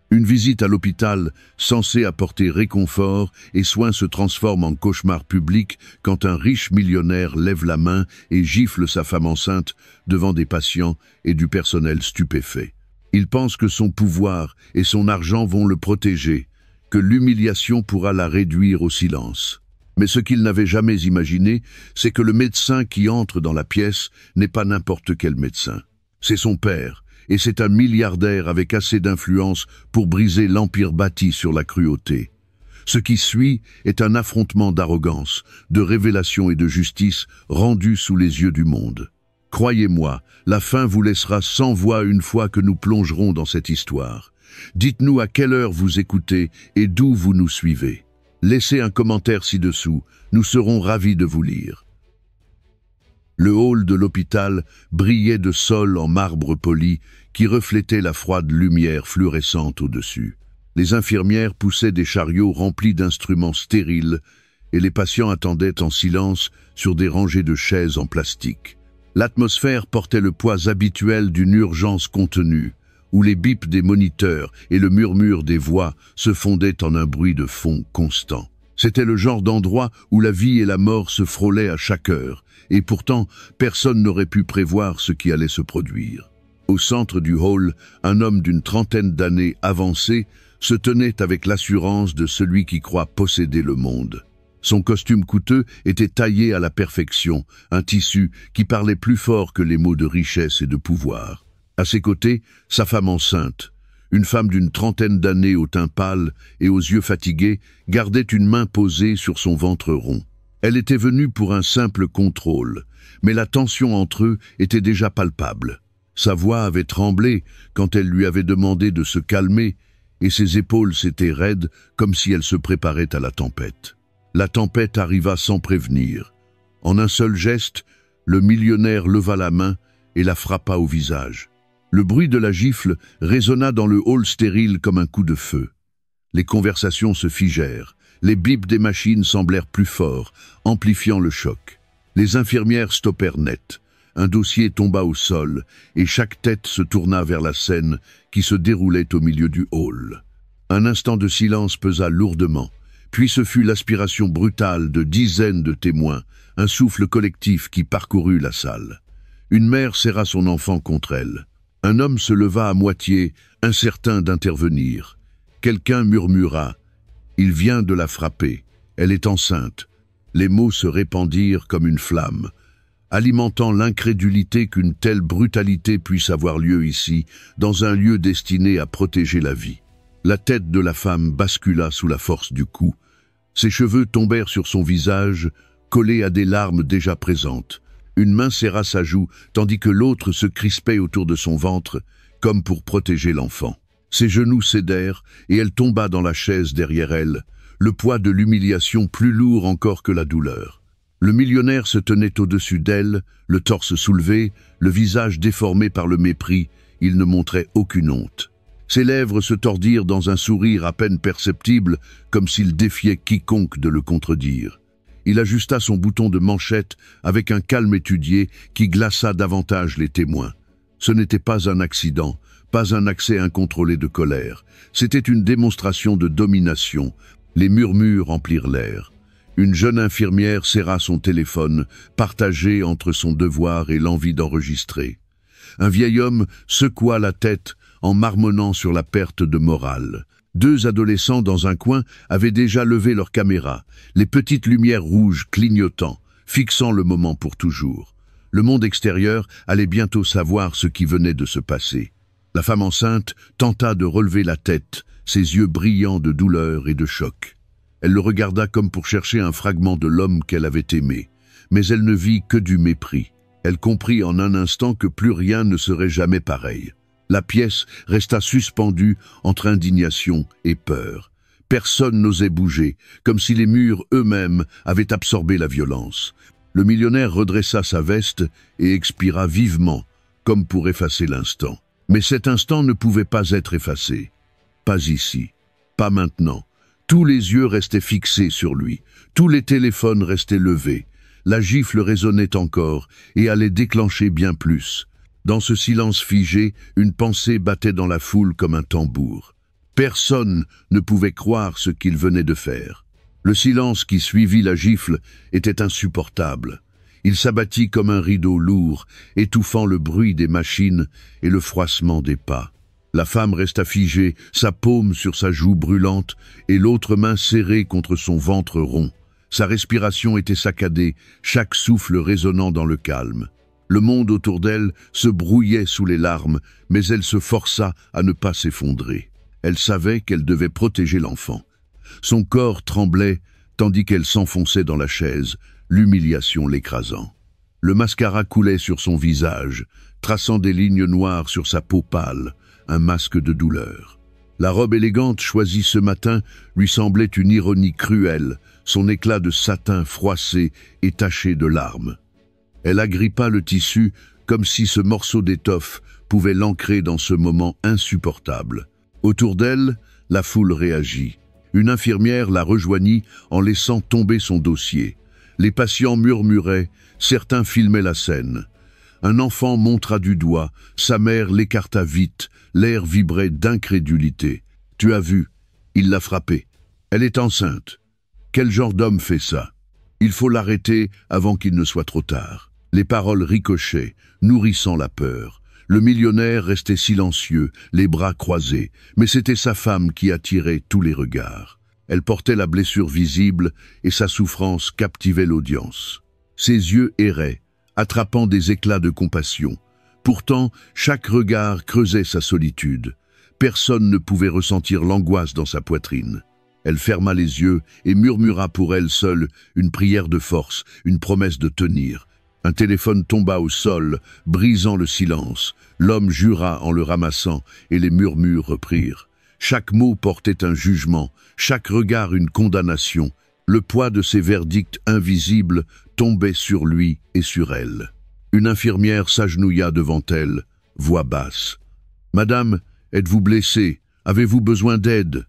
Une visite à l'hôpital, censée apporter réconfort et soin, se transforme en cauchemar public quand un riche millionnaire lève la main et gifle sa femme enceinte devant des patients et du personnel stupéfait. Il pense que son pouvoir et son argent vont le protéger, que l'humiliation pourra la réduire au silence. Mais ce qu'il n'avait jamais imaginé, c'est que le médecin qui entre dans la pièce n'est pas n'importe quel médecin. C'est son père, et c'est un milliardaire avec assez d'influence pour briser l'empire bâti sur la cruauté. Ce qui suit est un affrontement d'arrogance, de révélation et de justice rendus sous les yeux du monde. Croyez-moi, la fin vous laissera sans voix une fois que nous plongerons dans cette histoire. Dites-nous à quelle heure vous écoutez et d'où vous nous suivez. Laissez un commentaire ci-dessous, nous serons ravis de vous lire. Le hall de l'hôpital brillait de sol en marbre poli qui reflétait la froide lumière fluorescente au-dessus. Les infirmières poussaient des chariots remplis d'instruments stériles et les patients attendaient en silence sur des rangées de chaises en plastique. L'atmosphère portait le poids habituel d'une urgence contenue, où les bips des moniteurs et le murmure des voix se fondaient en un bruit de fond constant. C'était le genre d'endroit où la vie et la mort se frôlaient à chaque heure, et pourtant personne n'aurait pu prévoir ce qui allait se produire. Au centre du hall, un homme d'une trentaine d'années avancées se tenait avec l'assurance de celui qui croit posséder le monde. Son costume coûteux était taillé à la perfection, un tissu qui parlait plus fort que les mots de richesse et de pouvoir. À ses côtés, sa femme enceinte, une femme d'une trentaine d'années au teint pâle et aux yeux fatigués, gardait une main posée sur son ventre rond. Elle était venue pour un simple contrôle, mais la tension entre eux était déjà palpable. Sa voix avait tremblé quand elle lui avait demandé de se calmer, et ses épaules s'étaient raides comme si elle se préparait à la tempête. La tempête arriva sans prévenir. En un seul geste, le millionnaire leva la main et la frappa au visage. Le bruit de la gifle résonna dans le hall stérile comme un coup de feu. Les conversations se figèrent. Les bips des machines semblèrent plus forts, amplifiant le choc. Les infirmières stoppèrent net. Un dossier tomba au sol, et chaque tête se tourna vers la scène qui se déroulait au milieu du hall. Un instant de silence pesa lourdement, puis ce fut l'aspiration brutale de dizaines de témoins, un souffle collectif qui parcourut la salle. Une mère serra son enfant contre elle. Un homme se leva à moitié, incertain d'intervenir. Quelqu'un murmura « Il vient de la frapper, elle est enceinte ». Les mots se répandirent comme une flamme, alimentant l'incrédulité qu'une telle brutalité puisse avoir lieu ici, dans un lieu destiné à protéger la vie. La tête de la femme bascula sous la force du coup. Ses cheveux tombèrent sur son visage, collés à des larmes déjà présentes. Une main serra sa joue, tandis que l'autre se crispait autour de son ventre, comme pour protéger l'enfant. Ses genoux cédèrent, et elle tomba dans la chaise derrière elle, le poids de l'humiliation plus lourd encore que la douleur. Le millionnaire se tenait au-dessus d'elle, le torse soulevé, le visage déformé par le mépris. Il ne montrait aucune honte. Ses lèvres se tordirent dans un sourire à peine perceptible, comme s'il défiait quiconque de le contredire. Il ajusta son bouton de manchette avec un calme étudié qui glaça davantage les témoins. Ce n'était pas un accident, pas un accès incontrôlé de colère. C'était une démonstration de domination. Les murmures remplirent l'air. Une jeune infirmière serra son téléphone, partagé entre son devoir et l'envie d'enregistrer. Un vieil homme secoua la tête en marmonnant sur la perte de morale. Deux adolescents dans un coin avaient déjà levé leur caméra, les petites lumières rouges clignotant, fixant le moment pour toujours. Le monde extérieur allait bientôt savoir ce qui venait de se passer. La femme enceinte tenta de relever la tête, ses yeux brillants de douleur et de choc. Elle le regarda comme pour chercher un fragment de l'homme qu'elle avait aimé, mais elle ne vit que du mépris. Elle comprit en un instant que plus rien ne serait jamais pareil. La pièce resta suspendue entre indignation et peur. Personne n'osait bouger, comme si les murs eux-mêmes avaient absorbé la violence. Le millionnaire redressa sa veste et expira vivement, comme pour effacer l'instant. Mais cet instant ne pouvait pas être effacé. Pas ici, pas maintenant. Tous les yeux restaient fixés sur lui, tous les téléphones restaient levés. La gifle résonnait encore et allait déclencher bien plus. Dans ce silence figé, une pensée battait dans la foule comme un tambour. Personne ne pouvait croire ce qu'il venait de faire. Le silence qui suivit la gifle était insupportable. Il s'abattit comme un rideau lourd, étouffant le bruit des machines et le froissement des pas. La femme resta figée, sa paume sur sa joue brûlante et l'autre main serrée contre son ventre rond. Sa respiration était saccadée, chaque souffle résonnant dans le calme. Le monde autour d'elle se brouillait sous les larmes, mais elle se força à ne pas s'effondrer. Elle savait qu'elle devait protéger l'enfant. Son corps tremblait, tandis qu'elle s'enfonçait dans la chaise, l'humiliation l'écrasant. Le mascara coulait sur son visage, traçant des lignes noires sur sa peau pâle, un masque de douleur. La robe élégante choisie ce matin lui semblait une ironie cruelle, son éclat de satin froissé et taché de larmes. Elle agrippa le tissu comme si ce morceau d'étoffe pouvait l'ancrer dans ce moment insupportable. Autour d'elle, la foule réagit. Une infirmière la rejoignit en laissant tomber son dossier. Les patients murmuraient, certains filmaient la scène. Un enfant montra du doigt, sa mère l'écarta vite, l'air vibrait d'incrédulité. « Tu as vu, il l'a frappée. Elle est enceinte. Quel genre d'homme fait ça? Il faut l'arrêter avant qu'il ne soit trop tard. » Les paroles ricochaient, nourrissant la peur. Le millionnaire restait silencieux, les bras croisés, mais c'était sa femme qui attirait tous les regards. Elle portait la blessure visible et sa souffrance captivait l'audience. Ses yeux erraient, attrapant des éclats de compassion. Pourtant, chaque regard creusait sa solitude. Personne ne pouvait ressentir l'angoisse dans sa poitrine. Elle ferma les yeux et murmura pour elle seule une prière de force, une promesse de tenir. Un téléphone tomba au sol, brisant le silence. L'homme jura en le ramassant et les murmures reprirent. Chaque mot portait un jugement, chaque regard une condamnation. Le poids de ces verdicts invisibles tombait sur lui et sur elle. Une infirmière s'agenouilla devant elle, voix basse. « Madame, êtes-vous blessée? Avez-vous besoin d'aide ?»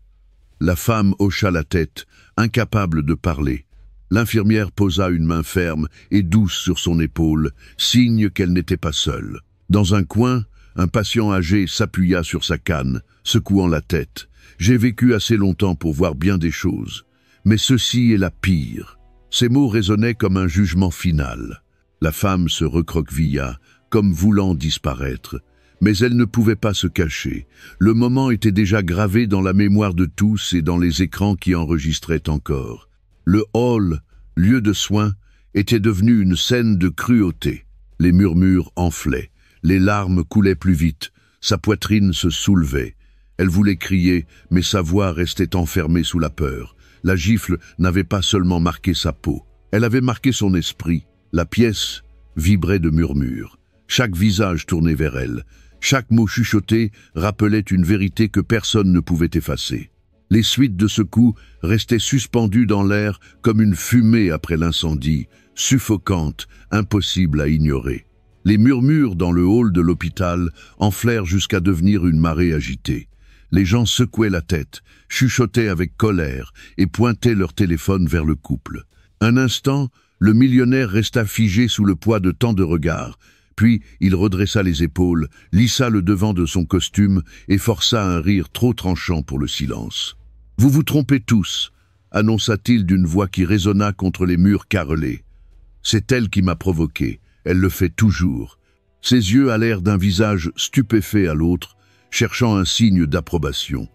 La femme hocha la tête, incapable de parler. L'infirmière posa une main ferme et douce sur son épaule, signe qu'elle n'était pas seule. Dans un coin, un patient âgé s'appuya sur sa canne, secouant la tête. « J'ai vécu assez longtemps pour voir bien des choses, mais ceci est la pire. » Ces mots résonnaient comme un jugement final. La femme se recroquevilla, comme voulant disparaître. Mais elle ne pouvait pas se cacher. Le moment était déjà gravé dans la mémoire de tous et dans les écrans qui enregistraient encore. Le hall, lieu de soins, était devenu une scène de cruauté. Les murmures enflaient, les larmes coulaient plus vite, sa poitrine se soulevait. Elle voulait crier, mais sa voix restait enfermée sous la peur. La gifle n'avait pas seulement marqué sa peau, elle avait marqué son esprit. La pièce vibrait de murmures. Chaque visage tournait vers elle. Chaque mot chuchoté rappelait une vérité que personne ne pouvait effacer. Les suites de ce coup restaient suspendues dans l'air comme une fumée après l'incendie, suffocante, impossible à ignorer. Les murmures dans le hall de l'hôpital enflèrent jusqu'à devenir une marée agitée. Les gens secouaient la tête, chuchotaient avec colère et pointaient leur téléphone vers le couple. Un instant, le millionnaire resta figé sous le poids de tant de regards. Puis il redressa les épaules, lissa le devant de son costume et força un rire trop tranchant pour le silence. « Vous vous trompez tous », annonça-t-il d'une voix qui résonna contre les murs carrelés. « C'est elle qui m'a provoqué, elle le fait toujours. » Ses yeux allèrent d'un visage stupéfait à l'autre, cherchant un signe d'approbation.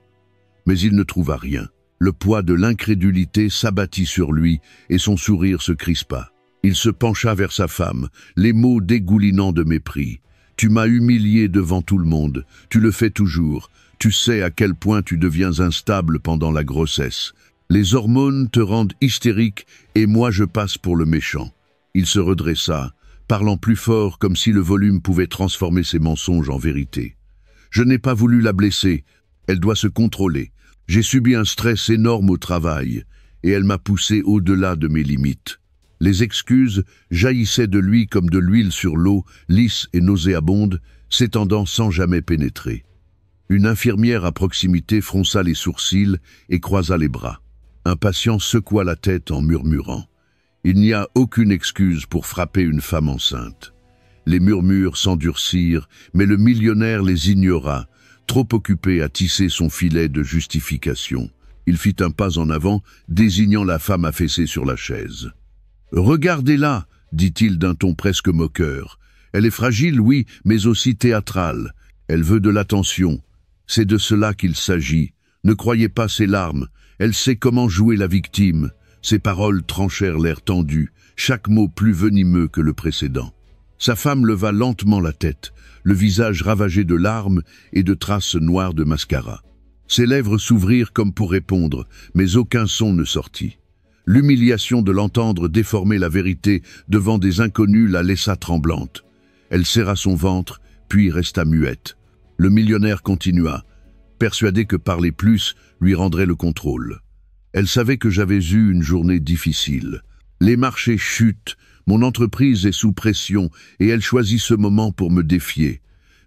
Mais il ne trouva rien. Le poids de l'incrédulité s'abattit sur lui et son sourire se crispa. Il se pencha vers sa femme, les mots dégoulinant de mépris. « Tu m'as humilié devant tout le monde, tu le fais toujours. Tu sais à quel point tu deviens instable pendant la grossesse. Les hormones te rendent hystérique et moi je passe pour le méchant. » Il se redressa, parlant plus fort comme si le volume pouvait transformer ses mensonges en vérité. « Je n'ai pas voulu la blesser, elle doit se contrôler. J'ai subi un stress énorme au travail et elle m'a poussé au-delà de mes limites. » Les excuses jaillissaient de lui comme de l'huile sur l'eau, lisse et nauséabonde, s'étendant sans jamais pénétrer. Une infirmière à proximité fronça les sourcils et croisa les bras. Un patient secoua la tête en murmurant. Il n'y a aucune excuse pour frapper une femme enceinte. Les murmures s'endurcirent, mais le millionnaire les ignora, trop occupé à tisser son filet de justification. Il fit un pas en avant, désignant la femme affaissée sur la chaise. « Regardez-la » dit-il d'un ton presque moqueur. « Elle est fragile, oui, mais aussi théâtrale. Elle veut de l'attention. C'est de cela qu'il s'agit. Ne croyez pas ses larmes. Elle sait comment jouer la victime. » Ses paroles tranchèrent l'air tendu, chaque mot plus venimeux que le précédent. Sa femme leva lentement la tête, le visage ravagé de larmes et de traces noires de mascara. Ses lèvres s'ouvrirent comme pour répondre, mais aucun son ne sortit. L'humiliation de l'entendre déformer la vérité devant des inconnus la laissa tremblante. Elle serra son ventre, puis resta muette. Le millionnaire continua, persuadé que parler plus lui rendrait le contrôle. Elle savait que j'avais eu une journée difficile. Les marchés chutent, mon entreprise est sous pression et elle choisit ce moment pour me défier.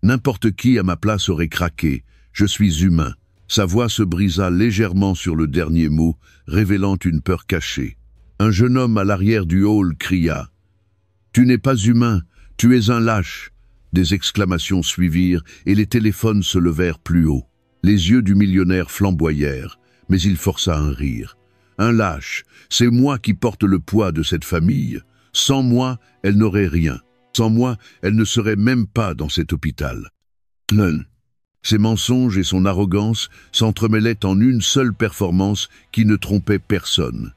N'importe qui à ma place aurait craqué. Je suis humain. Sa voix se brisa légèrement sur le dernier mot, révélant une peur cachée. Un jeune homme à l'arrière du hall cria « Tu n'es pas humain, tu es un lâche !» Des exclamations suivirent et les téléphones se levèrent plus haut. Les yeux du millionnaire flamboyèrent, mais il força un rire. « Un lâche, c'est moi qui porte le poids de cette famille. Sans moi, elle n'aurait rien. Sans moi, elle ne serait même pas dans cet hôpital. » Ses mensonges et son arrogance s'entremêlaient en une seule performance qui ne trompait personne.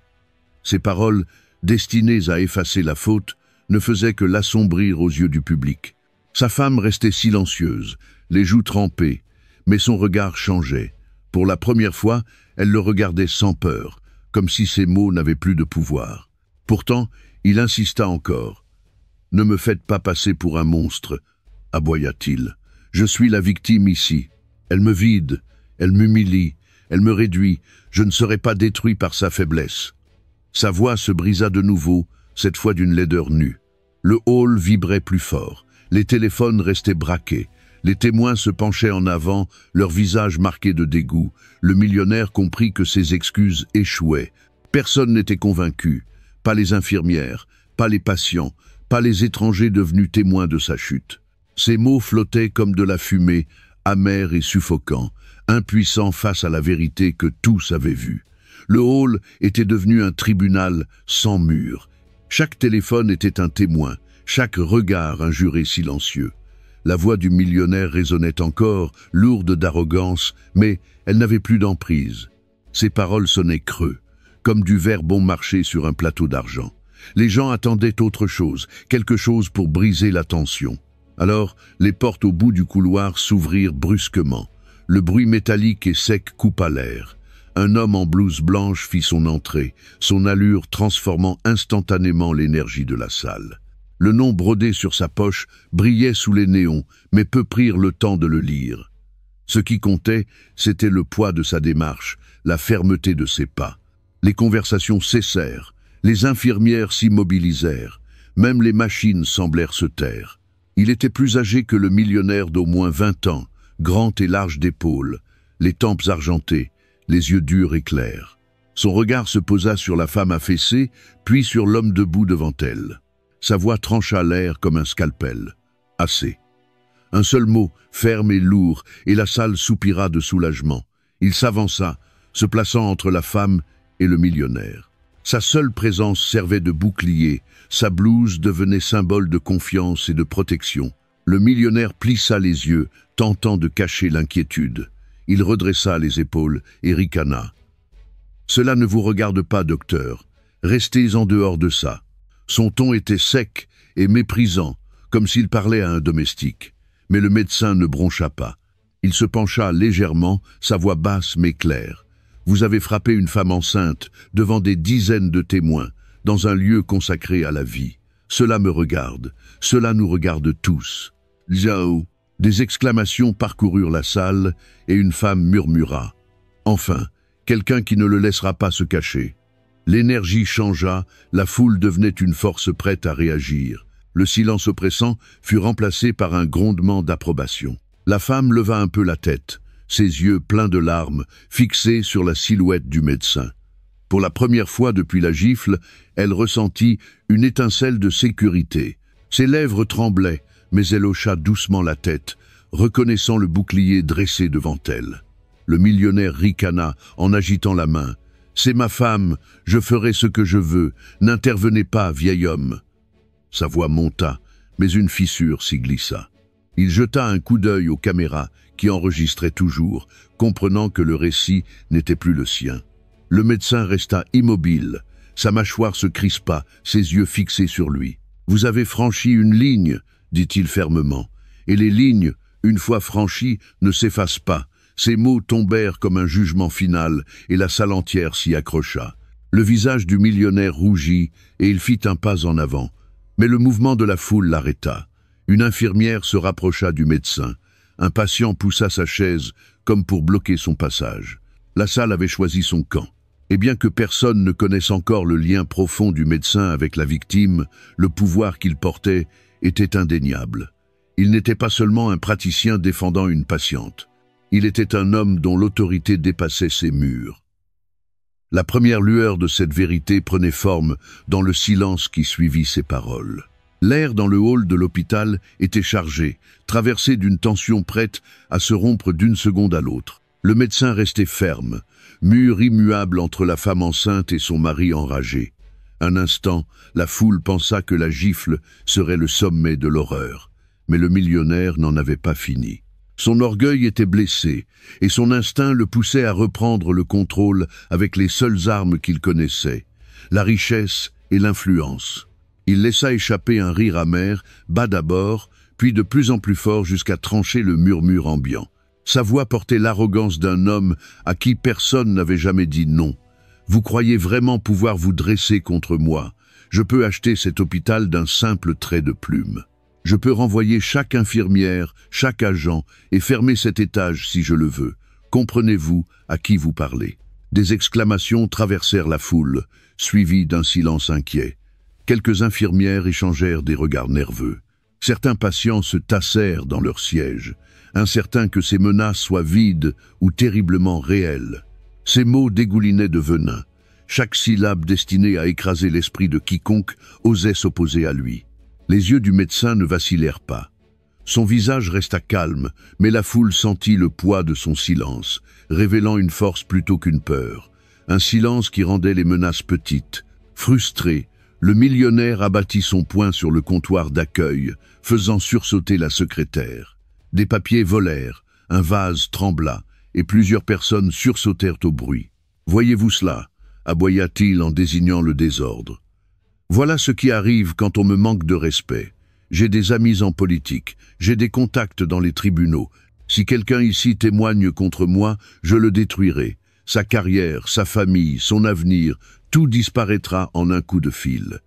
Ses paroles, destinées à effacer la faute, ne faisaient que l'assombrir aux yeux du public. Sa femme restait silencieuse, les joues trempées, mais son regard changeait. Pour la première fois, elle le regardait sans peur, comme si ses mots n'avaient plus de pouvoir. Pourtant, il insista encore. « Ne me faites pas passer pour un monstre », aboya-t-il. « Je suis la victime ici. Elle me vide, elle m'humilie, elle me réduit. Je ne serai pas détruit par sa faiblesse. » Sa voix se brisa de nouveau, cette fois d'une laideur nue. Le hall vibrait plus fort. Les téléphones restaient braqués. Les témoins se penchaient en avant, leurs visages marqués de dégoût. Le millionnaire comprit que ses excuses échouaient. Personne n'était convaincu. Pas les infirmières, pas les patients, pas les étrangers devenus témoins de sa chute. Ses mots flottaient comme de la fumée, amers et suffocants, impuissants face à la vérité que tous avaient vue. Le hall était devenu un tribunal sans mur. Chaque téléphone était un témoin, chaque regard un juré silencieux. La voix du millionnaire résonnait encore, lourde d'arrogance, mais elle n'avait plus d'emprise. Ses paroles sonnaient creux, comme du verre bon marché sur un plateau d'argent. Les gens attendaient autre chose, quelque chose pour briser la tension. Alors, les portes au bout du couloir s'ouvrirent brusquement. Le bruit métallique et sec coupa l'air. Un homme en blouse blanche fit son entrée, son allure transformant instantanément l'énergie de la salle. Le nom brodé sur sa poche brillait sous les néons, mais peu prirent le temps de le lire. Ce qui comptait, c'était le poids de sa démarche, la fermeté de ses pas. Les conversations cessèrent, les infirmières s'immobilisèrent, même les machines semblèrent se taire. Il était plus âgé que le millionnaire d'au moins 20 ans, grand et large d'épaules, les tempes argentées, les yeux durs et clairs. Son regard se posa sur la femme affaissée, puis sur l'homme debout devant elle. Sa voix trancha l'air comme un scalpel. Assez. Un seul mot, ferme et lourd, et la salle soupira de soulagement. Il s'avança, se plaçant entre la femme et le millionnaire. Sa seule présence servait de bouclier, sa blouse devenait symbole de confiance et de protection. Le millionnaire plissa les yeux, tentant de cacher l'inquiétude. Il redressa les épaules et ricana. « Cela ne vous regarde pas, docteur. Restez en dehors de ça. » Son ton était sec et méprisant, comme s'il parlait à un domestique. Mais le médecin ne broncha pas. Il se pencha légèrement, sa voix basse mais claire. « Vous avez frappé une femme enceinte, devant des dizaines de témoins, dans un lieu consacré à la vie. Cela me regarde, cela nous regarde tous. » Zhao. Des exclamations parcoururent la salle et une femme murmura. « Enfin, quelqu'un qui ne le laissera pas se cacher. » L'énergie changea, la foule devenait une force prête à réagir. Le silence oppressant fut remplacé par un grondement d'approbation. La femme leva un peu la tête, ses yeux pleins de larmes, fixés sur la silhouette du médecin. Pour la première fois depuis la gifle, elle ressentit une étincelle de sécurité. Ses lèvres tremblaient, mais elle hocha doucement la tête, reconnaissant le bouclier dressé devant elle. Le millionnaire ricana en agitant la main. « C'est ma femme, je ferai ce que je veux, n'intervenez pas, vieil homme !» Sa voix monta, mais une fissure s'y glissa. Il jeta un coup d'œil aux caméras qui enregistraient toujours, comprenant que le récit n'était plus le sien. Le médecin resta immobile, sa mâchoire se crispa, ses yeux fixés sur lui. « Vous avez franchi une ligne, » dit-il fermement, « et les lignes, une fois franchies, ne s'effacent pas. » Ces mots tombèrent comme un jugement final, et la salle entière s'y accrocha. Le visage du millionnaire rougit, et il fit un pas en avant. Mais le mouvement de la foule l'arrêta. Une infirmière se rapprocha du médecin. Un patient poussa sa chaise, comme pour bloquer son passage. La salle avait choisi son camp. Et bien que personne ne connaisse encore le lien profond du médecin avec la victime, le pouvoir qu'il portait était indéniable. Il n'était pas seulement un praticien défendant une patiente. Il était un homme dont l'autorité dépassait ses murs. La première lueur de cette vérité prenait forme dans le silence qui suivit ces paroles. L'air dans le hall de l'hôpital était chargé, traversé d'une tension prête à se rompre d'une seconde à l'autre. Le médecin restait ferme, mur immuable entre la femme enceinte et son mari enragé. Un instant, la foule pensa que la gifle serait le sommet de l'horreur. Mais le millionnaire n'en avait pas fini. Son orgueil était blessé, et son instinct le poussait à reprendre le contrôle avec les seules armes qu'il connaissait, la richesse et l'influence. Il laissa échapper un rire amer, bas d'abord, puis de plus en plus fort jusqu'à trancher le murmure ambiant. Sa voix portait l'arrogance d'un homme à qui personne n'avait jamais dit non. « Vous croyez vraiment pouvoir vous dresser contre moi? Je peux acheter cet hôpital d'un simple trait de plume. Je peux renvoyer chaque infirmière, chaque agent, et fermer cet étage si je le veux. Comprenez-vous à qui vous parlez ?» Des exclamations traversèrent la foule, suivies d'un silence inquiet. Quelques infirmières échangèrent des regards nerveux. Certains patients se tassèrent dans leur siège, incertains que ces menaces soient vides ou terriblement réelles. Ces mots dégoulinaient de venin, chaque syllabe destinée à écraser l'esprit de quiconque osait s'opposer à lui. Les yeux du médecin ne vacillèrent pas. Son visage resta calme, mais la foule sentit le poids de son silence, révélant une force plutôt qu'une peur. Un silence qui rendait les menaces petites. Frustré, le millionnaire abattit son poing sur le comptoir d'accueil, faisant sursauter la secrétaire. Des papiers volèrent, un vase trembla, et plusieurs personnes sursautèrent au bruit. « Voyez-vous cela ?» aboya-t-il en désignant le désordre. Voilà ce qui arrive quand on me manque de respect. J'ai des amis en politique, j'ai des contacts dans les tribunaux. Si quelqu'un ici témoigne contre moi, je le détruirai. Sa carrière, sa famille, son avenir, tout disparaîtra en un coup de fil.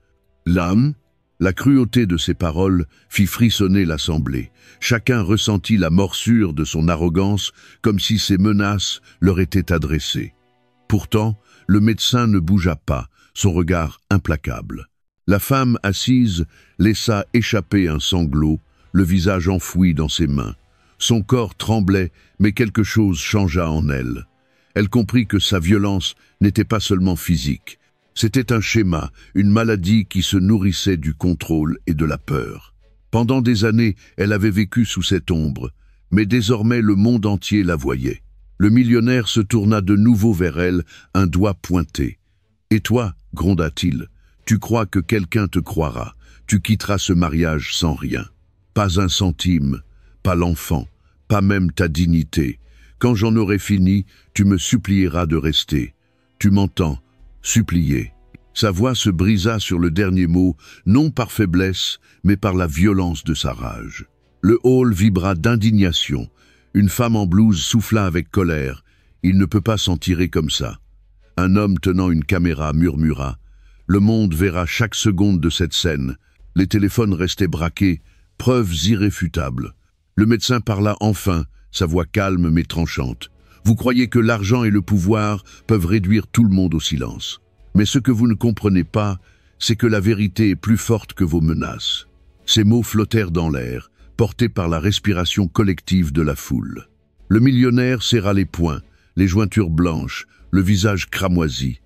L'âme, la cruauté de ces paroles fit frissonner l'assemblée. Chacun ressentit la morsure de son arrogance comme si ces menaces leur étaient adressées. Pourtant, le médecin ne bougea pas, son regard implacable. La femme assise laissa échapper un sanglot, le visage enfoui dans ses mains. Son corps tremblait, mais quelque chose changea en elle. Elle comprit que sa violence n'était pas seulement physique. C'était un schéma, une maladie qui se nourrissait du contrôle et de la peur. Pendant des années, elle avait vécu sous cette ombre, mais désormais le monde entier la voyait. Le millionnaire se tourna de nouveau vers elle, un doigt pointé. « Et toi ?» gronda-t-il. Tu crois que quelqu'un te croira, tu quitteras ce mariage sans rien. Pas un centime, pas l'enfant, pas même ta dignité. Quand j'en aurai fini, tu me supplieras de rester. Tu m'entends, supplier. » Sa voix se brisa sur le dernier mot, non par faiblesse, mais par la violence de sa rage. Le hall vibra d'indignation. Une femme en blouse souffla avec colère. Il ne peut pas s'en tirer comme ça. Un homme tenant une caméra murmura. Le monde verra chaque seconde de cette scène. Les téléphones restaient braqués, preuves irréfutables. Le médecin parla enfin, sa voix calme mais tranchante. Vous croyez que l'argent et le pouvoir peuvent réduire tout le monde au silence. Mais ce que vous ne comprenez pas, c'est que la vérité est plus forte que vos menaces. Ces mots flottèrent dans l'air, portés par la respiration collective de la foule. Le millionnaire serra les poings, les jointures blanches, le visage cramoisi.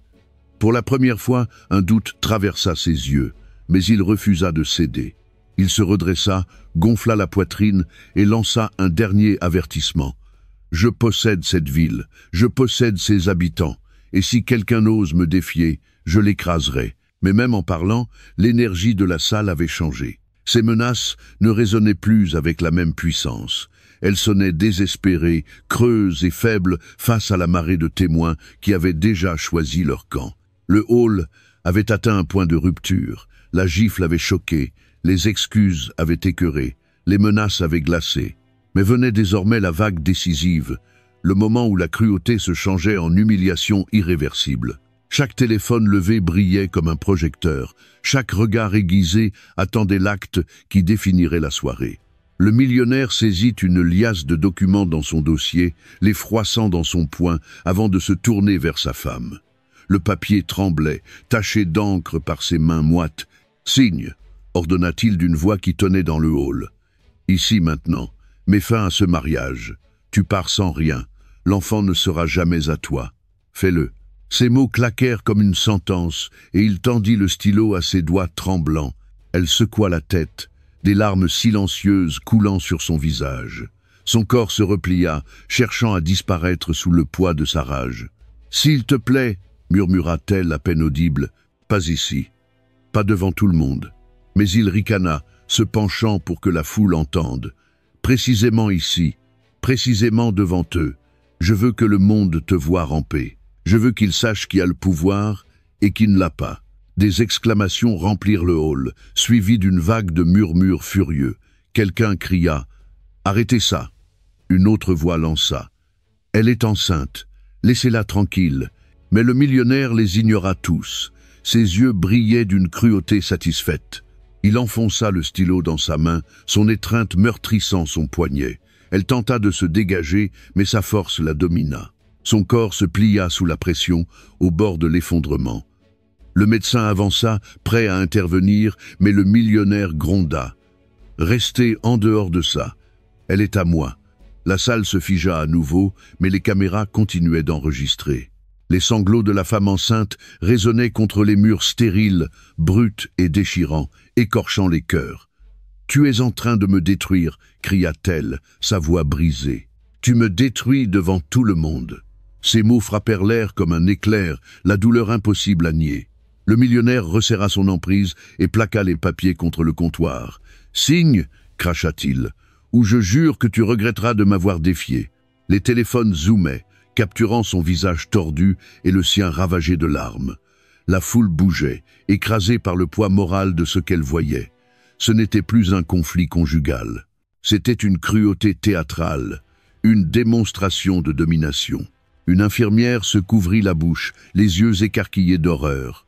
Pour la première fois, un doute traversa ses yeux, mais il refusa de céder. Il se redressa, gonfla la poitrine et lança un dernier avertissement. « Je possède cette ville, je possède ses habitants, et si quelqu'un ose me défier, je l'écraserai. » Mais même en parlant, l'énergie de la salle avait changé. Ces menaces ne résonnaient plus avec la même puissance. Elles sonnaient désespérées, creuses et faibles face à la marée de témoins qui avaient déjà choisi leur camp. Le hall avait atteint un point de rupture. La gifle avait choqué, les excuses avaient écœuré, les menaces avaient glacé. Mais venait désormais la vague décisive, le moment où la cruauté se changeait en humiliation irréversible. Chaque téléphone levé brillait comme un projecteur, chaque regard aiguisé attendait l'acte qui définirait la soirée. Le millionnaire saisit une liasse de documents dans son dossier, les froissant dans son poing avant de se tourner vers sa femme. Le papier tremblait, taché d'encre par ses mains moites. « Signe !» ordonna-t-il d'une voix qui tonnait dans le hall. « Ici maintenant, mets fin à ce mariage. Tu pars sans rien. L'enfant ne sera jamais à toi. Fais-le. » Ces mots claquèrent comme une sentence, et il tendit le stylo à ses doigts tremblants. Elle secoua la tête, des larmes silencieuses coulant sur son visage. Son corps se replia, cherchant à disparaître sous le poids de sa rage. « S'il te plaît, » murmura-t-elle à peine audible, « pas ici, pas devant tout le monde. » Mais il ricana, se penchant pour que la foule entende. « Précisément ici, précisément devant eux, je veux que le monde te voie ramper. Je veux qu'il sache qui a le pouvoir et qui ne l'a pas. » Des exclamations remplirent le hall, suivies d'une vague de murmures furieux. Quelqu'un cria « Arrêtez ça !» Une autre voix lança « Elle est enceinte, laissez-la tranquille. » Mais le millionnaire les ignora tous. Ses yeux brillaient d'une cruauté satisfaite. Il enfonça le stylo dans sa main, son étreinte meurtrissant son poignet. Elle tenta de se dégager, mais sa force la domina. Son corps se plia sous la pression, au bord de l'effondrement. Le médecin avança, prêt à intervenir, mais le millionnaire gronda. « Restez en dehors de ça. Elle est à moi. » La salle se figea à nouveau, mais les caméras continuaient d'enregistrer. Les sanglots de la femme enceinte résonnaient contre les murs stériles, bruts et déchirants, écorchant les cœurs. « Tu es en train de me détruire » cria-t-elle, sa voix brisée. « Tu me détruis devant tout le monde. » Ces mots frappèrent l'air comme un éclair, la douleur impossible à nier. Le millionnaire resserra son emprise et plaqua les papiers contre le comptoir. « Signe !» cracha-t-il, « ou je jure que tu regretteras de m'avoir défié. » Les téléphones zoomaient, capturant son visage tordu et le sien ravagé de larmes. La foule bougeait, écrasée par le poids moral de ce qu'elle voyait. Ce n'était plus un conflit conjugal. C'était une cruauté théâtrale, une démonstration de domination. Une infirmière se couvrit la bouche, les yeux écarquillés d'horreur.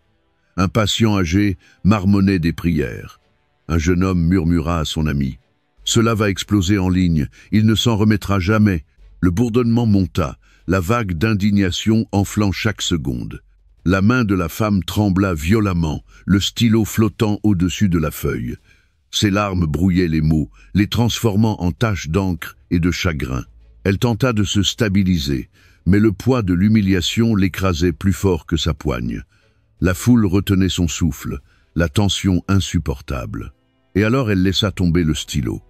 Un patient âgé marmonnait des prières. Un jeune homme murmura à son ami. « Cela va exploser en ligne, il ne s'en remettra jamais. » Le bourdonnement monta, la vague d'indignation enflant chaque seconde. La main de la femme trembla violemment, le stylo flottant au-dessus de la feuille. Ses larmes brouillaient les mots, les transformant en taches d'encre et de chagrin. Elle tenta de se stabiliser, mais le poids de l'humiliation l'écrasait plus fort que sa poigne. La foule retenait son souffle, la tension insupportable. Et alors elle laissa tomber le stylo.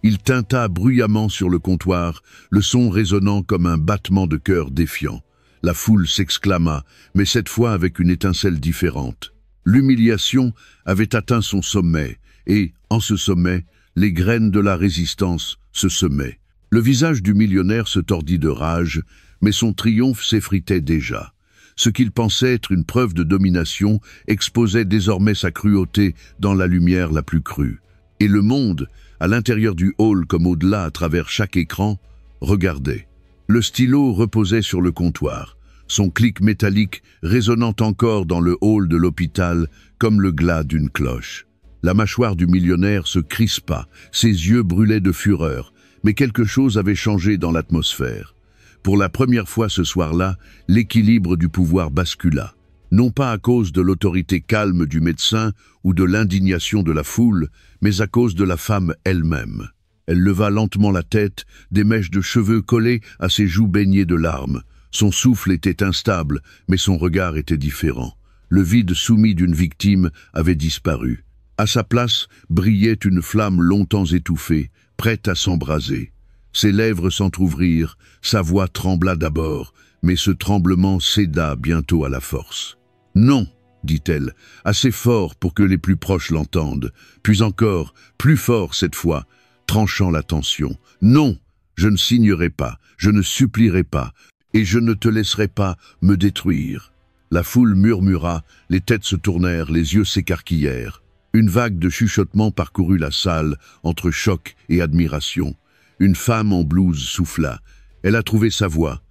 Il tinta bruyamment sur le comptoir, le son résonnant comme un battement de cœur défiant. La foule s'exclama, mais cette fois avec une étincelle différente. L'humiliation avait atteint son sommet, et, en ce sommet, les graines de la résistance se semaient. Le visage du millionnaire se tordit de rage, mais son triomphe s'effritait déjà. Ce qu'il pensait être une preuve de domination exposait désormais sa cruauté dans la lumière la plus crue. Et le monde, à l'intérieur du hall comme au-delà à travers chaque écran, regardait. Le stylo reposait sur le comptoir, son clic métallique résonnant encore dans le hall de l'hôpital comme le glas d'une cloche. La mâchoire du millionnaire se crispa, ses yeux brûlaient de fureur, mais quelque chose avait changé dans l'atmosphère. Pour la première fois ce soir-là, l'équilibre du pouvoir bascula. Non pas à cause de l'autorité calme du médecin ou de l'indignation de la foule, mais à cause de la femme elle-même. Elle leva lentement la tête, des mèches de cheveux collées à ses joues baignées de larmes. Son souffle était instable, mais son regard était différent. Le vide soumis d'une victime avait disparu. À sa place brillait une flamme longtemps étouffée, prête à s'embraser. Ses lèvres s'entr'ouvrirent, sa voix trembla d'abord, mais ce tremblement céda bientôt à la force. « Non !» dit-elle, assez fort pour que les plus proches l'entendent, puis encore, plus fort cette fois, tranchant la tension. « Non, je ne signerai pas, je ne supplierai pas, et je ne te laisserai pas me détruire. » La foule murmura, les têtes se tournèrent, les yeux s'écarquillèrent. Une vague de chuchotements parcourut la salle, entre choc et admiration. Une femme en blouse souffla. Elle a trouvé sa voix.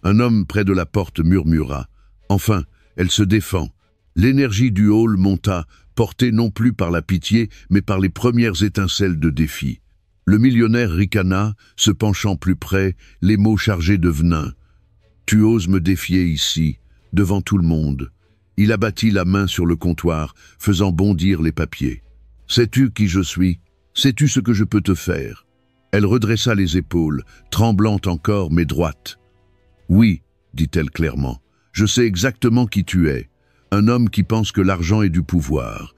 Un homme près de la porte murmura. Enfin, elle se défend. L'énergie du hall monta, portée non plus par la pitié, mais par les premières étincelles de défi. Le millionnaire ricana, se penchant plus près, les mots chargés de venin. « Tu oses me défier ici, devant tout le monde. » Il abattit la main sur le comptoir, faisant bondir les papiers. « Sais-tu qui je suis? Sais-tu ce que je peux te faire ?» Elle redressa les épaules, tremblante encore mais droite. « Oui, dit-elle clairement, je sais exactement qui tu es. Un homme qui pense que l'argent est du pouvoir.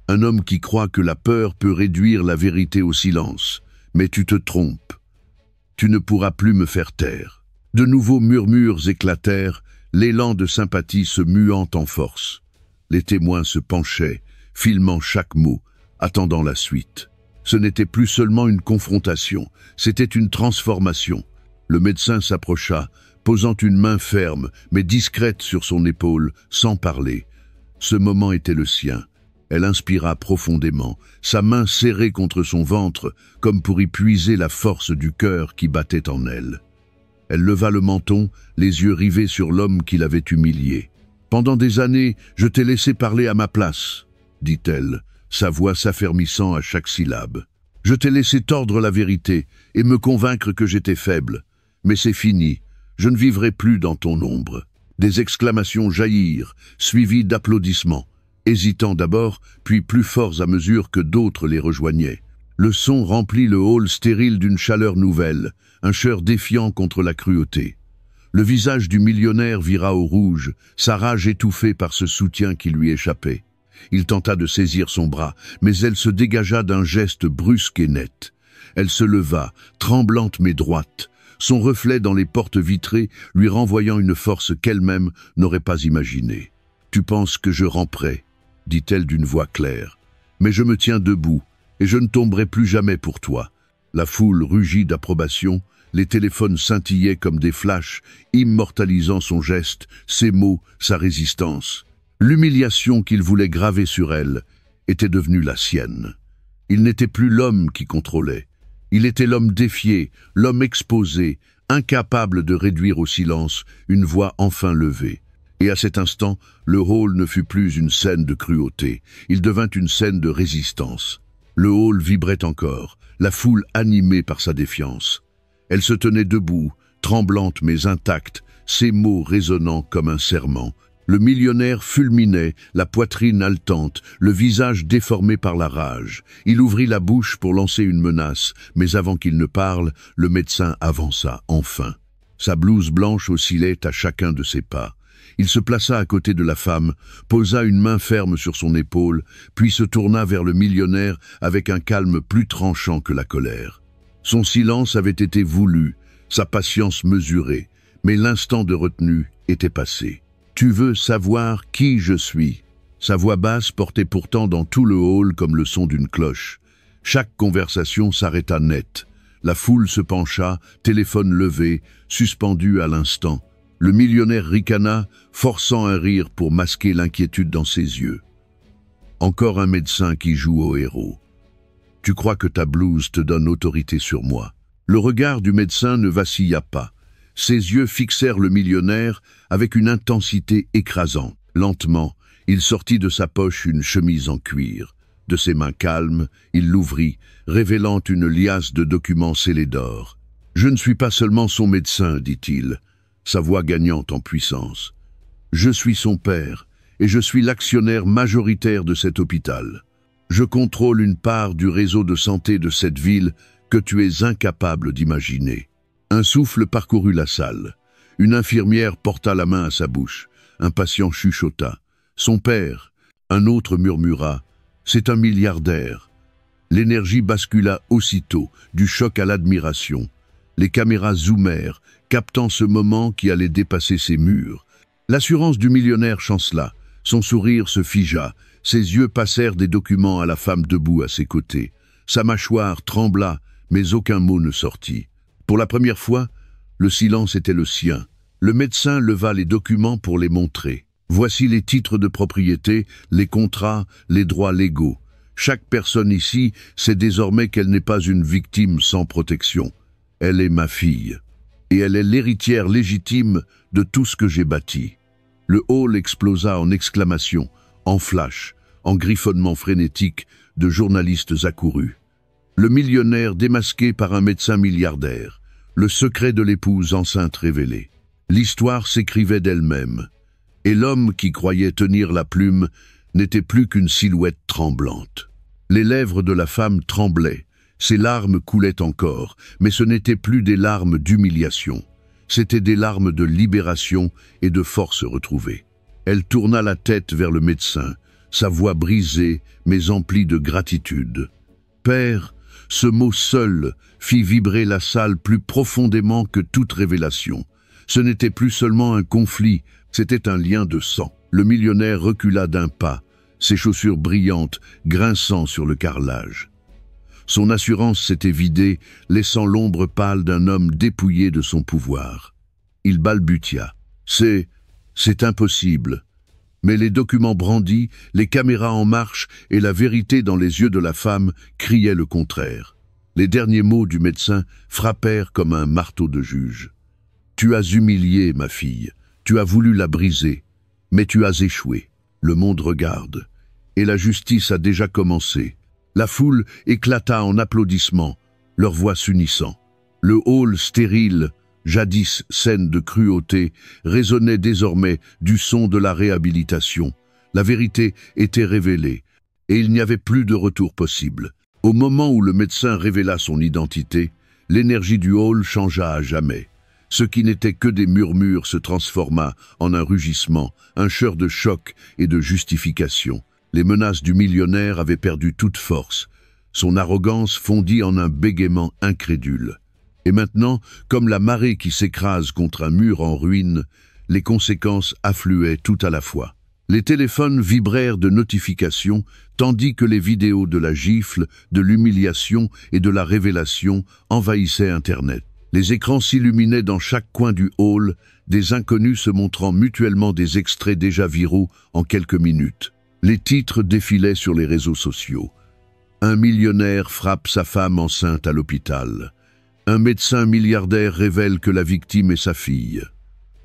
Un homme qui croit que la peur peut réduire la vérité au silence. Mais tu te trompes. Tu ne pourras plus me faire taire. » De nouveaux murmures éclatèrent, l'élan de sympathie se muant en force. Les témoins se penchaient, filmant chaque mot, attendant la suite. Ce n'était plus seulement une confrontation, c'était une transformation. Le médecin s'approcha, posant une main ferme, mais discrète sur son épaule, sans parler. Ce moment était le sien. Elle inspira profondément, sa main serrée contre son ventre, comme pour y puiser la force du cœur qui battait en elle. Elle leva le menton, les yeux rivés sur l'homme qui l'avait humiliée. « Pendant des années, je t'ai laissé parler à ma place, » dit-elle, sa voix s'affermissant à chaque syllabe. « Je t'ai laissé tordre la vérité et me convaincre que j'étais faible. Mais c'est fini, je ne vivrai plus dans ton ombre. » Des exclamations jaillirent, suivies d'applaudissements, hésitant d'abord, puis plus forts à mesure que d'autres les rejoignaient. Le son remplit le hall stérile d'une chaleur nouvelle, un chœur défiant contre la cruauté. Le visage du millionnaire vira au rouge, sa rage étouffée par ce soutien qui lui échappait. Il tenta de saisir son bras, mais elle se dégagea d'un geste brusque et net. Elle se leva, tremblante mais droite, son reflet dans les portes vitrées lui renvoyant une force qu'elle-même n'aurait pas imaginée. « Tu penses que je ramperai ?» dit-elle d'une voix claire. « Mais je me tiens debout, et je ne tomberai plus jamais pour toi. » La foule rugit d'approbation, les téléphones scintillaient comme des flashs, immortalisant son geste, ses mots, sa résistance. L'humiliation qu'il voulait graver sur elle était devenue la sienne. Il n'était plus l'homme qui contrôlait. Il était l'homme défié, l'homme exposé, incapable de réduire au silence une voix enfin levée. Et à cet instant, le hall ne fut plus une scène de cruauté, il devint une scène de résistance. Le hall vibrait encore, la foule animée par sa défiance. Elle se tenait debout, tremblante mais intacte, ses mots résonnant comme un serment. Le millionnaire fulminait, la poitrine haletante, le visage déformé par la rage. Il ouvrit la bouche pour lancer une menace, mais avant qu'il ne parle, le médecin avança enfin. Sa blouse blanche oscillait à chacun de ses pas. Il se plaça à côté de la femme, posa une main ferme sur son épaule, puis se tourna vers le millionnaire avec un calme plus tranchant que la colère. Son silence avait été voulu, sa patience mesurée, mais l'instant de retenue était passé. « Tu veux savoir qui je suis ?» Sa voix basse portait pourtant dans tout le hall comme le son d'une cloche. Chaque conversation s'arrêta net. La foule se pencha, téléphone levé, suspendu à l'instant. Le millionnaire ricana, forçant un rire pour masquer l'inquiétude dans ses yeux. Encore un médecin qui joue au héros. « Tu crois que ta blouse te donne autorité sur moi ?» Le regard du médecin ne vacilla pas. Ses yeux fixèrent le millionnaire avec une intensité écrasante. Lentement, il sortit de sa poche une chemise en cuir. De ses mains calmes, il l'ouvrit, révélant une liasse de documents scellés d'or. « Je ne suis pas seulement son médecin, dit-il, sa voix gagnante en puissance. Je suis son père, et je suis l'actionnaire majoritaire de cet hôpital. Je contrôle une part du réseau de santé de cette ville que tu es incapable d'imaginer. » Un souffle parcourut la salle. Une infirmière porta la main à sa bouche. Un patient chuchota. « Son père !» Un autre murmura. « c'est un milliardaire. L'énergie bascula aussitôt, du choc à l'admiration. Les caméras zoomèrent, captant ce moment qui allait dépasser ses murs. L'assurance du millionnaire chancela, son sourire se figea, ses yeux passèrent des documents à la femme debout à ses côtés. Sa mâchoire trembla, mais aucun mot ne sortit. Pour la première fois, le silence était le sien. Le médecin leva les documents pour les montrer. Voici les titres de propriété, les contrats, les droits légaux. Chaque personne ici sait désormais qu'elle n'est pas une victime sans protection. Elle est ma fille. Et elle est l'héritière légitime de tout ce que j'ai bâti. Le hall explosa en exclamations, en flash, en griffonnements frénétiques de journalistes accourus. Le millionnaire démasqué par un médecin milliardaire. Le secret de l'épouse enceinte révélé. L'histoire s'écrivait d'elle-même. Et l'homme qui croyait tenir la plume n'était plus qu'une silhouette tremblante. Les lèvres de la femme tremblaient, ses larmes coulaient encore, mais ce n'étaient plus des larmes d'humiliation. C'étaient des larmes de libération et de force retrouvée. Elle tourna la tête vers le médecin, sa voix brisée, mais emplie de gratitude. « Père », ce mot seul fit vibrer la salle plus profondément que toute révélation. Ce n'était plus seulement un conflit, c'était un lien de sang. Le millionnaire recula d'un pas, ses chaussures brillantes, grinçant sur le carrelage. Son assurance s'était vidée, laissant l'ombre pâle d'un homme dépouillé de son pouvoir. Il balbutia. « C'est impossible. » Mais les documents brandis, les caméras en marche et la vérité dans les yeux de la femme criaient le contraire. Les derniers mots du médecin frappèrent comme un marteau de juge. « Tu as humilié ma fille, tu as voulu la briser, mais tu as échoué. Le monde regarde, et la justice a déjà commencé. » La foule éclata en applaudissements, leurs voix s'unissant. Le hall stérile, jadis scène de cruauté, résonnait désormais du son de la réhabilitation. La vérité était révélée, et il n'y avait plus de retour possible. Au moment où le médecin révéla son identité, l'énergie du hall changea à jamais. Ce qui n'était que des murmures se transforma en un rugissement, un chœur de choc et de justification. Les menaces du millionnaire avaient perdu toute force. Son arrogance fondit en un bégaiement incrédule. Et maintenant, comme la marée qui s'écrase contre un mur en ruine, les conséquences affluaient tout à la fois. Les téléphones vibrèrent de notifications, tandis que les vidéos de la gifle, de l'humiliation et de la révélation envahissaient Internet. Les écrans s'illuminaient dans chaque coin du hall, des inconnus se montrant mutuellement des extraits déjà viraux en quelques minutes. Les titres défilaient sur les réseaux sociaux. Un millionnaire frappe sa femme enceinte à l'hôpital. Un médecin milliardaire révèle que la victime est sa fille.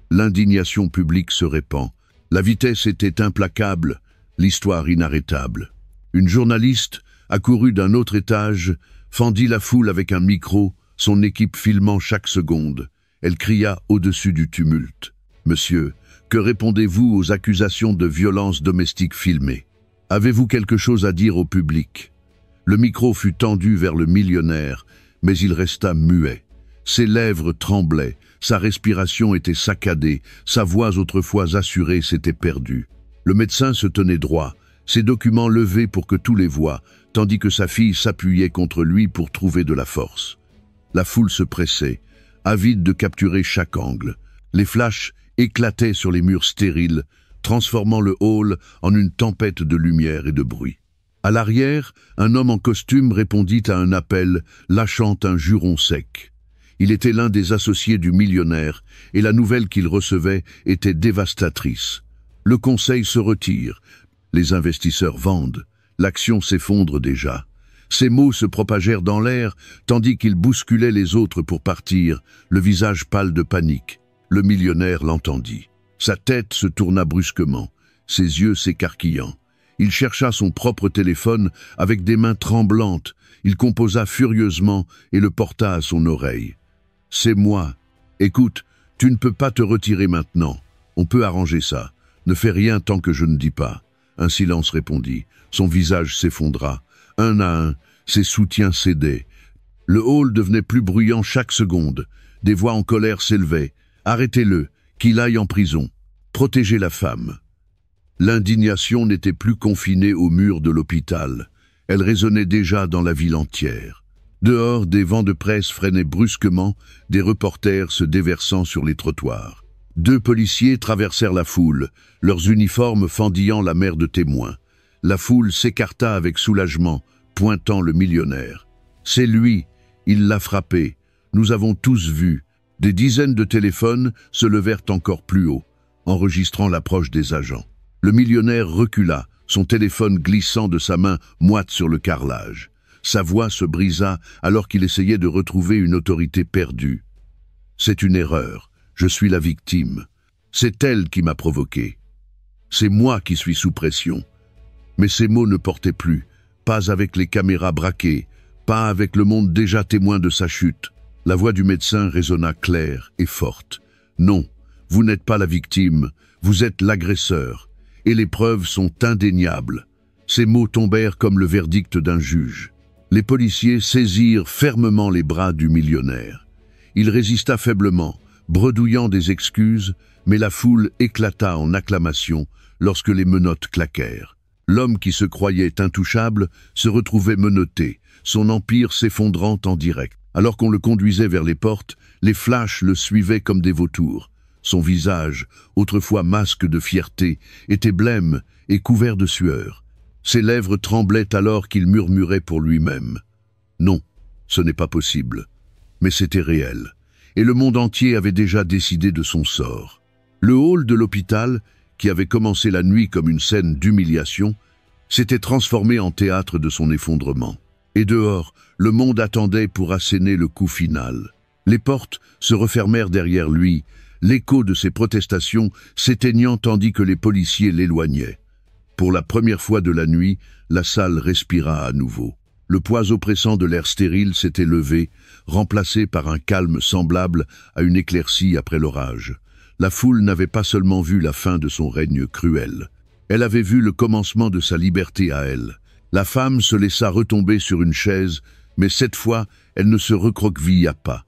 L'indignation publique se répand. La vitesse était implacable, l'histoire inarrêtable. Une journaliste, accourue d'un autre étage, fendit la foule avec un micro, son équipe filmant chaque seconde. Elle cria au-dessus du tumulte. « Monsieur, que répondez-vous aux accusations de violence domestique filmées? Avez-vous quelque chose à dire au public ?» Le micro fut tendu vers le millionnaire, mais il resta muet. Ses lèvres tremblaient, sa respiration était saccadée, sa voix autrefois assurée s'était perdue. Le médecin se tenait droit, ses documents levés pour que tous les voient, tandis que sa fille s'appuyait contre lui pour trouver de la force. La foule se pressait, avide de capturer chaque angle. Les flashs éclataient sur les murs stériles, transformant le hall en une tempête de lumière et de bruit. À l'arrière, un homme en costume répondit à un appel, lâchant un juron sec. Il était l'un des associés du millionnaire, et la nouvelle qu'il recevait était dévastatrice. Le conseil se retire, les investisseurs vendent, l'action s'effondre déjà. Ces mots se propagèrent dans l'air, tandis qu'il bousculait les autres pour partir, le visage pâle de panique. Le millionnaire l'entendit. Sa tête se tourna brusquement, ses yeux s'écarquillant. Il chercha son propre téléphone avec des mains tremblantes. Il composa furieusement et le porta à son oreille. « C'est moi. Écoute, tu ne peux pas te retirer maintenant. On peut arranger ça. Ne fais rien tant que je ne dis pas. » Un silence répondit. Son visage s'effondra. Un à un, ses soutiens cédaient. Le hall devenait plus bruyant chaque seconde. Des voix en colère s'élevaient. « Arrêtez-le, qu'il aille en prison. Protégez la femme. » L'indignation n'était plus confinée aux murs de l'hôpital. Elle résonnait déjà dans la ville entière. Dehors, des vents de presse freinaient brusquement, des reporters se déversant sur les trottoirs. 2 policiers traversèrent la foule, leurs uniformes fendillant la mer de témoins. La foule s'écarta avec soulagement, pointant le millionnaire. « C'est lui, il l'a frappé. Nous avons tous vu. » Des dizaines de téléphones se levèrent encore plus haut, enregistrant l'approche des agents. Le millionnaire recula, son téléphone glissant de sa main moite sur le carrelage. Sa voix se brisa alors qu'il essayait de retrouver une autorité perdue. « C'est une erreur. Je suis la victime. C'est elle qui m'a provoqué. C'est moi qui suis sous pression. » Mais ces mots ne portaient plus, pas avec les caméras braquées, pas avec le monde déjà témoin de sa chute. La voix du médecin résonna claire et forte. « Non, vous n'êtes pas la victime, vous êtes l'agresseur. Et les preuves sont indéniables. » Ces mots tombèrent comme le verdict d'un juge. Les policiers saisirent fermement les bras du millionnaire. Il résista faiblement, bredouillant des excuses, mais la foule éclata en acclamations lorsque les menottes claquèrent. L'homme qui se croyait intouchable se retrouvait menotté, son empire s'effondrant en direct. Alors qu'on le conduisait vers les portes, les flashs le suivaient comme des vautours. Son visage, autrefois masque de fierté, était blême et couvert de sueur. Ses lèvres tremblaient alors qu'il murmurait pour lui-même. Non, ce n'est pas possible. Mais c'était réel. Et le monde entier avait déjà décidé de son sort. Le hall de l'hôpital, qui avait commencé la nuit comme une scène d'humiliation, s'était transformé en théâtre de son effondrement. Et dehors, le monde attendait pour asséner le coup final. Les portes se refermèrent derrière lui, l'écho de ses protestations s'éteignant tandis que les policiers l'éloignaient. Pour la première fois de la nuit, la salle respira à nouveau. Le poids oppressant de l'air stérile s'était levé, remplacé par un calme semblable à une éclaircie après l'orage. La foule n'avait pas seulement vu la fin de son règne cruel. Elle avait vu le commencement de sa liberté à elle. La femme se laissa retomber sur une chaise, mais cette fois, elle ne se recroquevilla pas.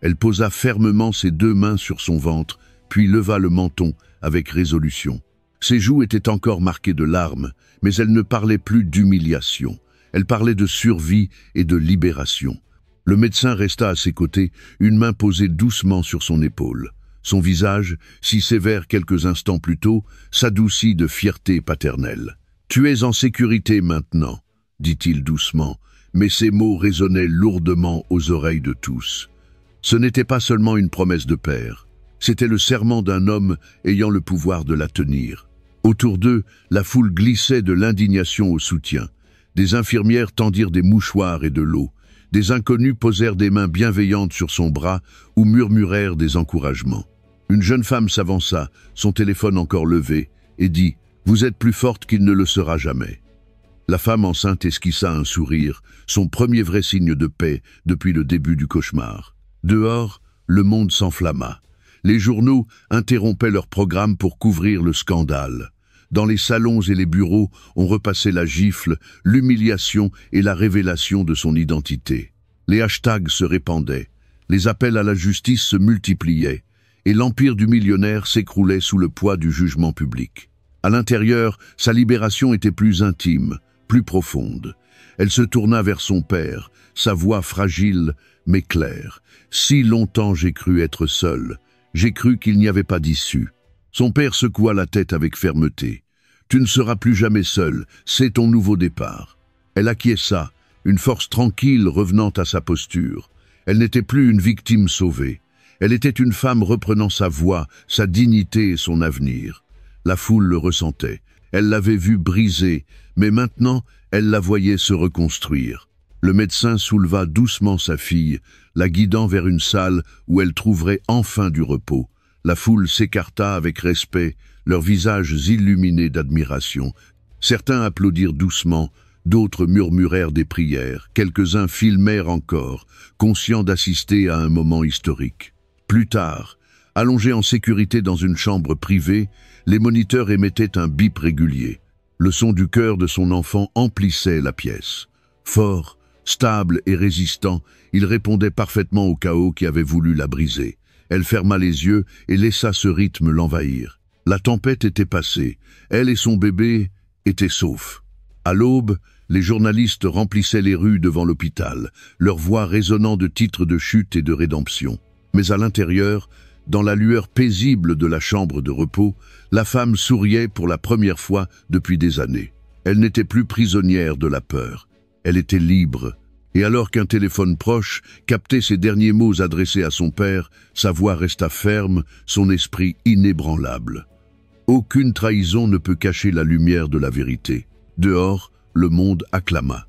Elle posa fermement ses 2 mains sur son ventre, puis leva le menton avec résolution. Ses joues étaient encore marquées de larmes, mais elle ne parlait plus d'humiliation. Elle parlait de survie et de libération. Le médecin resta à ses côtés, une main posée doucement sur son épaule. Son visage, si sévère quelques instants plus tôt, s'adoucit de fierté paternelle. « Tu es en sécurité maintenant », dit-il doucement, mais ces mots résonnaient lourdement aux oreilles de tous. Ce n'était pas seulement une promesse de père, c'était le serment d'un homme ayant le pouvoir de la tenir. Autour d'eux, la foule glissait de l'indignation au soutien. Des infirmières tendirent des mouchoirs et de l'eau. Des inconnus posèrent des mains bienveillantes sur son bras ou murmurèrent des encouragements. Une jeune femme s'avança, son téléphone encore levé, et dit « Vous êtes plus forte qu'il ne le sera jamais ». La femme enceinte esquissa un sourire, son premier vrai signe de paix depuis le début du cauchemar. Dehors, le monde s'enflamma. Les journaux interrompaient leur programme pour couvrir le scandale. Dans les salons et les bureaux, on repassait la gifle, l'humiliation et la révélation de son identité. Les hashtags se répandaient, les appels à la justice se multipliaient, et l'empire du millionnaire s'écroulait sous le poids du jugement public. À l'intérieur, sa libération était plus intime, plus profonde. Elle se tourna vers son père, sa voix fragile mais claire. « Si longtemps j'ai cru être seul, j'ai cru qu'il n'y avait pas d'issue. » Son père secoua la tête avec fermeté. « Tu ne seras plus jamais seul, c'est ton nouveau départ. » Elle acquiesça, une force tranquille revenant à sa posture. Elle n'était plus une victime sauvée. Elle était une femme reprenant sa voix, sa dignité et son avenir. La foule le ressentait. Elle l'avait vue briser, mais maintenant, elle la voyait se reconstruire. Le médecin souleva doucement sa fille, la guidant vers une salle où elle trouverait enfin du repos. La foule s'écarta avec respect, leurs visages illuminés d'admiration. Certains applaudirent doucement, d'autres murmurèrent des prières, quelques-uns filmèrent encore, conscients d'assister à un moment historique. Plus tard, allongés en sécurité dans une chambre privée, les moniteurs émettaient un bip régulier. Le son du cœur de son enfant emplissait la pièce. Fort, stable et résistant, il répondait parfaitement au chaos qui avait voulu la briser. Elle ferma les yeux et laissa ce rythme l'envahir. La tempête était passée. Elle et son bébé étaient saufs. À l'aube, les journalistes remplissaient les rues devant l'hôpital, leur voix résonnant de titres de chute et de rédemption. Mais à l'intérieur, dans la lueur paisible de la chambre de repos, la femme souriait pour la première fois depuis des années. Elle n'était plus prisonnière de la peur. Elle était libre. Et alors qu'un téléphone proche captait ces derniers mots adressés à son père, sa voix resta ferme, son esprit inébranlable. Aucune trahison ne peut cacher la lumière de la vérité. Dehors, le monde acclama.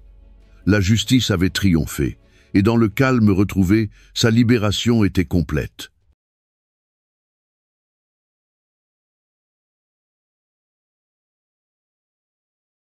La justice avait triomphé, et dans le calme retrouvé, sa libération était complète.